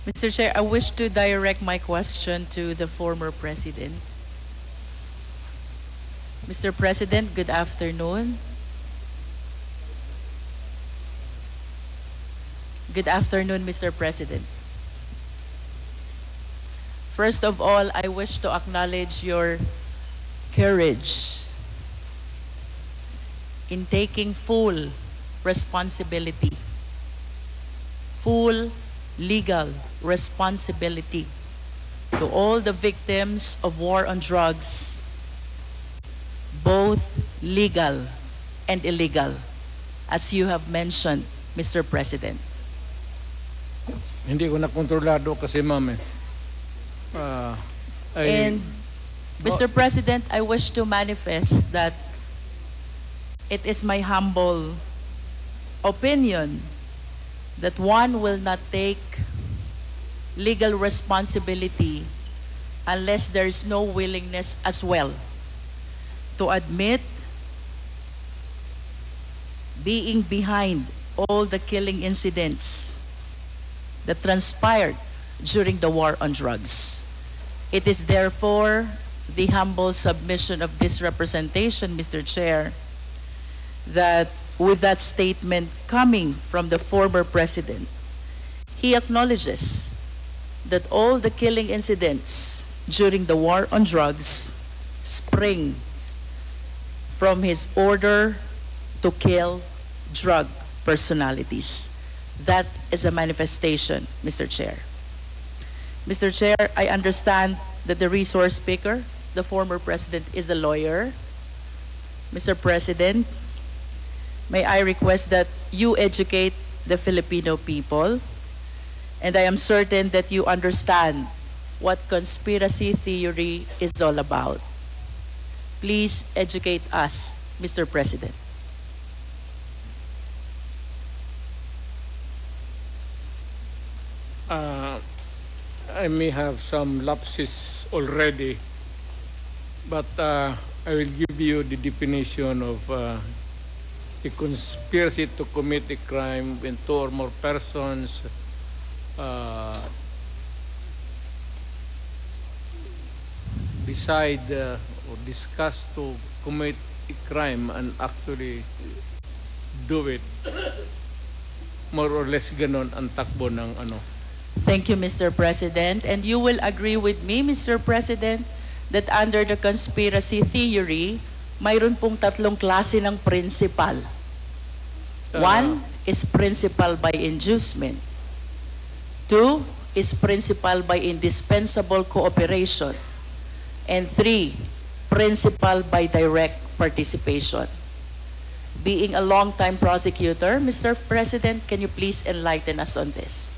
Mr. Chair, I wish to direct my question to the former president. Mr. President, good afternoon. Good afternoon, Mr. President. First of all, I wish to acknowledge your courage in taking full responsibility, full legal responsibility to all the victims of war on drugs, both legal and illegal, as you have mentioned, Mr. President. Hindi ko na kontrolado kasi ma'am eh. And Mr. President, I wish to manifest that it is my humble opinion that one will not take legal responsibility unless there is no willingness as well to admit being behind all the killing incidents that transpired during the war on drugs. It is therefore the humble submission of this representation, Mr. Chair, that with that statement coming from the former president, he acknowledges that all the killing incidents during the war on drugs spring from his order to kill drug personalities. That is a manifestation, Mr. Chair. Mr. Chair, I understand that the resource speaker, the former president, is a lawyer. Mr. President, may I request that you educate the Filipino people, and I am certain that you understand what conspiracy theory is all about. Please educate us, Mr. President. I may have some lapses already, but I will give you the definition of a conspiracy to commit a crime when two or more persons decide or discuss to commit a crime and actually do it. More or less ganon ang takbo ng ano. Thank you, Mr. President. And you will agree with me, Mr. President, that under the conspiracy theory, mayroon pong tatlong klase ng principal. One is principal by inducement. Two is principal by indispensable cooperation. And three, principal by direct participation. Being a long-time prosecutor, Mr. President, can you please enlighten us on this?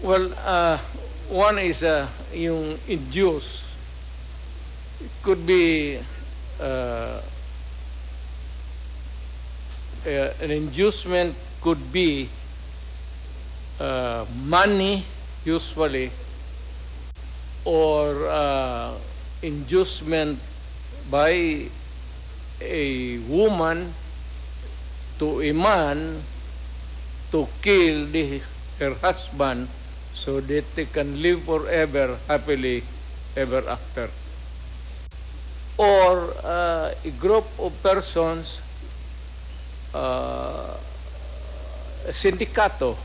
Well, one is yung induce. It could be an inducement could be money, usually, or inducement by a woman to a man to kill her husband so that they can live forever happily ever after. Or a group of persons, a sindikato,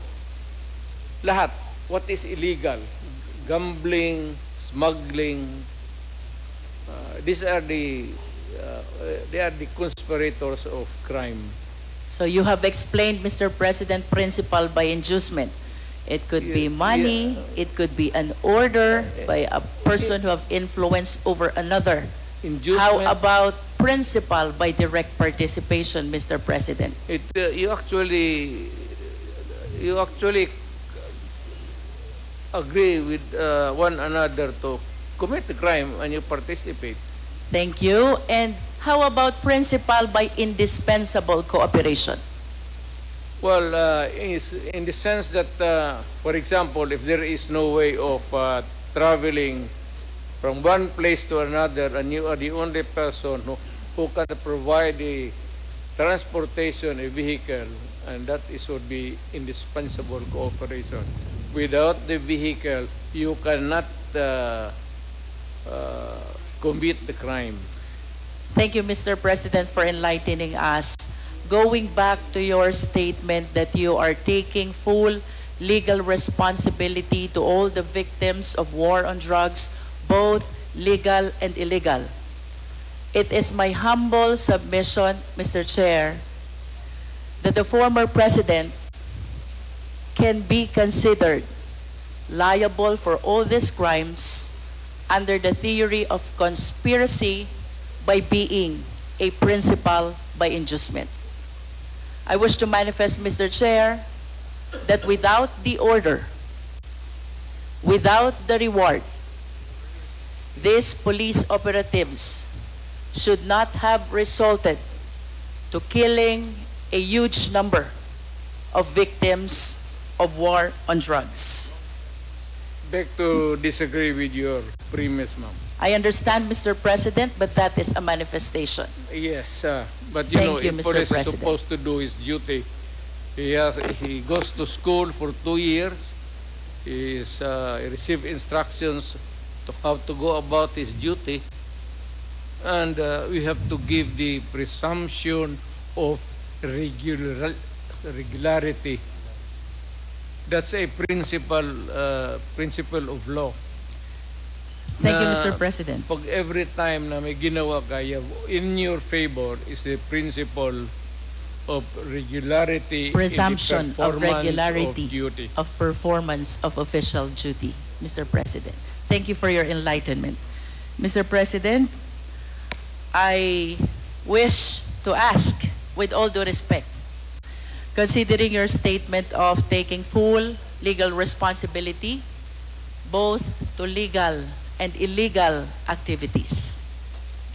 lahat, what is illegal, gambling, smuggling, these are they are the conspirators of crime. So you have explained, Mr. President, principal by inducement. It could be money, it could be an order by a person who have influence over another. How about principal by direct participation, Mr. President? You actually agree with one another to commit the crime and you participate. Thank you. And how about principal by indispensable cooperation? Well, in the sense that, for example, if there is no way of traveling from one place to another and you are the only person who can provide the transportation, a vehicle, and that is would be indispensable cooperation. without the vehicle, you cannot commit the crime. Thank you, Mr. President, for enlightening us. Going back to your statement that you are taking full legal responsibility to all the victims of war on drugs, both legal and illegal. It is my humble submission, Mr. Chair, that the former president can be considered liable for all these crimes under the theory of conspiracy by being a principal by inducement. I wish to manifest, Mr. Chair, that without the order, without the reward, these police operatives should not have resulted to killing a huge number of victims of war on drugs. Beg to disagree with your premise, ma'am. I understand, Mr. President, but that is a manifestation. Yes, but Thank you, if Mr. police is President. supposed to do his duty, he goes to school for 2 years. He receives instructions to how to go about his duty, and we have to give the presumption of regularity. That's a principle of law. Thank you, Na Mr. President. Pag every time na may ginawa kaya in your favor is the principle of regularity Presumption in the of performance regularity of duty. of performance of official duty, Mr. President. Thank you for your enlightenment. Mr. President, I wish to ask, with all due respect, considering your statement of taking full legal responsibility, both to legal and illegal activities,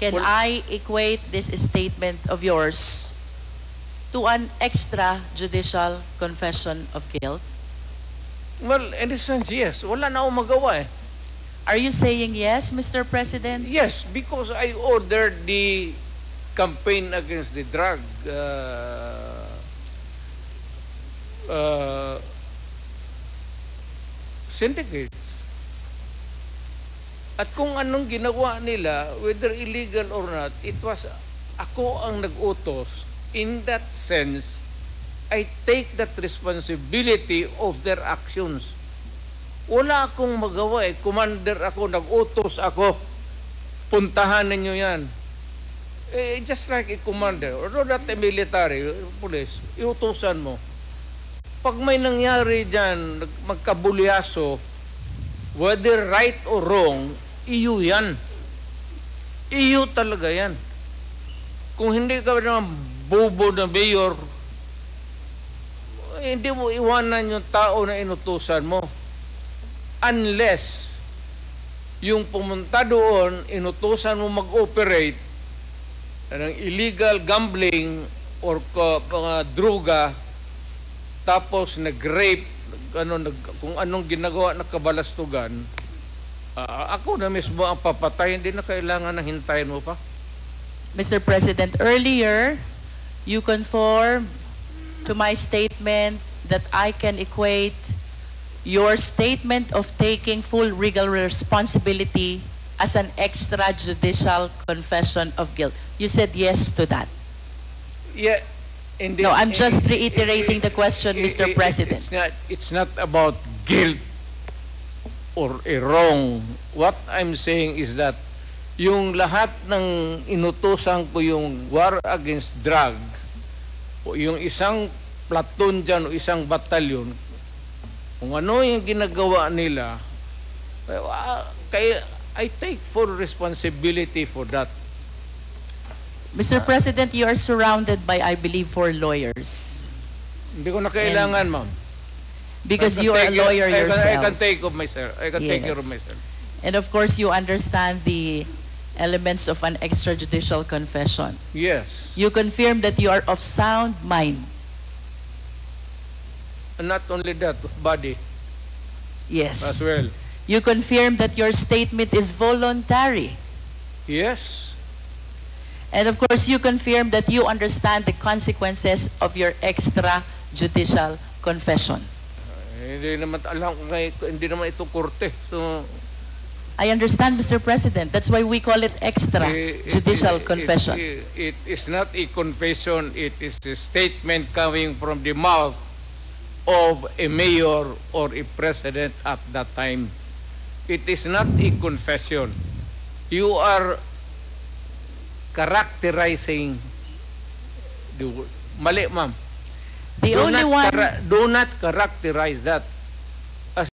can Well- I equate this statement of yours to an extrajudicial confession of guilt? Well, in a sense, yes. Wala na akong magawa eh. Are you saying yes, Mr. President? Yes, because I ordered the campaign against the drug syndicates. At kung anong ginawa nila, whether illegal or not, it was ako ang nag-utos. In that sense, I take that responsibility of their actions. Wala akong magawa eh. Commander ako, nag-utos ako. Puntahan ninyo yan. Just like a commander, or not a military, police, iutusan mo. Pag may nangyari dyan, magkabulyaso, whether right or wrong, iyo yan. Iyo talaga yan. Kung hindi ka naman bobo na mayor, hindi mo iwanan yung tao na inutusan mo. Unless yung pumunta doon, inutusan mo mag-operate ng illegal gambling or mga droga, tapos nag-rape, kung anong ginagawa na kabalastugan, ako na mismo ang papatay, hindi na kailangan na hintayin mo pa. Mr. President, earlier, you conformed to my statement that I can equate your statement of taking full legal responsibility as an extrajudicial confession of guilt. You said yes to that. Yeah. Indeed, No, I'm just reiterating the question, Mr. President. It's not about guilt or a wrong. What I'm saying is that yung lahat ng inutusan ko yung war against drugs, o yung isang platoon dyan o isang batalyon, kung ano yung ginagawa nila, kaya I take full responsibility for that. Mr. President, you are surrounded by, I believe, 4 lawyers. Hindi ko na kailangan, ma'am. Because I can you are a take it- lawyer I can yourself. take of myself. I can take care of Yes. myself. And of course, you understand the elements of an extrajudicial confession. Yes. You confirm that you are of sound mind. And not only that, body Yes. as well. You confirm that your statement is voluntary. Yes. And of course, you confirm that you understand the consequences of your extrajudicial confession. Hindi naman alam kung hindi naman ito korte. So I understand, Mr. President. That's why we call it extra judicial confession. It is not a confession. It is a statement coming from the mouth of a mayor or a president at that time. It is not a confession. You are characterizing the word. Mali, ma'am. The only one... Do not characterize that.